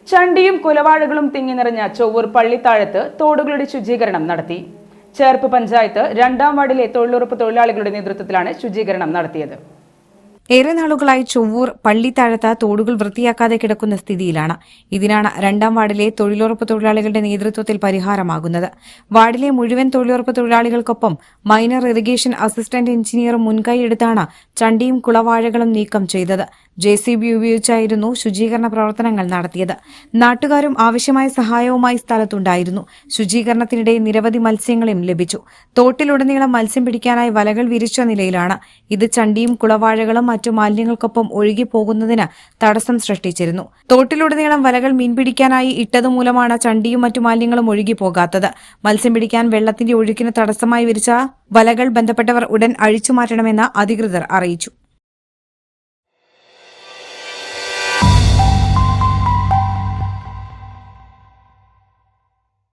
ചണ്ടിയും കുലവാഴകളും തിങ്ങി നിറഞ്ഞ ചൊവ്വൂർ പള്ളിത്താഴത്ത് തോടുകളുടെ ശുചീകരണം നടത്തി. ചേർപ്പ് പഞ്ചായത്ത് 2ാം വാർഡിലെ തൊഴിലുറപ്പ് തൊഴിലാളികളുടെ നേതൃത്വത്തിലാണ് ശുചീകരണം നടത്തിയത്. ഏറെ നാളുകളായി ചൊവ്വൂർ പള്ളിത്താഴത്ത് തോടുകൾ വൃത്തിയാക്കാതെ കിടക്കുന്ന സ്ഥിതിയിലാണ്. ഇതിനാണ് 2ാം വാർഡിലെ തൊഴിലുറപ്പ് തൊഴിലാളികളുടെ നേതൃത്വത്തിൽ പരിഹാരമാകുന്നത്. വാർഡിലെ മുഴുവൻ തൊഴിലുറപ്പ് തൊഴിലാളികൾക്കൊപ്പം മൈനർ ഇറിഗേഷൻ അസിസ്റ്റന്റ് എഞ്ചിനീയറും മുൻകൈയെടുത്താണ് ചണ്ടിയും കുളവാഴകളും നീക്കം ചെയ്തത്. JCB ഉപയോഗിച്ചായിരുന്നു ശുചീകരണ പ്രവർത്തനങ്ങൾ നടത്തിയത്. നാട്ടുകാരും ആവശ്യമായ സഹായവുമായി സ്ഥലത്തുണ്ടായിരുന്നു. ശുചീകരണത്തിനിടെ നിരവധി മത്സ്യങ്ങളും ലഭിച്ചു. തോട്ടിലുടനീളം മത്സ്യം പിടിക്കാനായി വലകൾ വിരിച്ച നിലയിലാണ്. ഇത് ചണ്ടിയും കുളവാഴകളും മറ്റു മാലിന്യങ്ങൾക്കൊപ്പം ഒഴുകിപ്പോകുന്നതിന് തടസ്സം സൃഷ്ടിച്ചിരുന്നു. തോട്ടിലുടനീളം വലകൾ മീൻ പിടിക്കാനായി ഇട്ടതുമൂലമാണ് ചണ്ടിയും മറ്റു മാലിന്യങ്ങളും ഒഴുകിപ്പോകാത്തത്. മത്സ്യം പിടിക്കാൻ വെള്ളത്തിന്റെ ഒഴുക്കിന് തടസ്സമായി വിരിച്ച വലകൾ ബന്ധപ്പെട്ടവർ ഉടൻ അഴിച്ചുമാറ്റണമെന്ന് അധികൃതർ അറിയിച്ചു.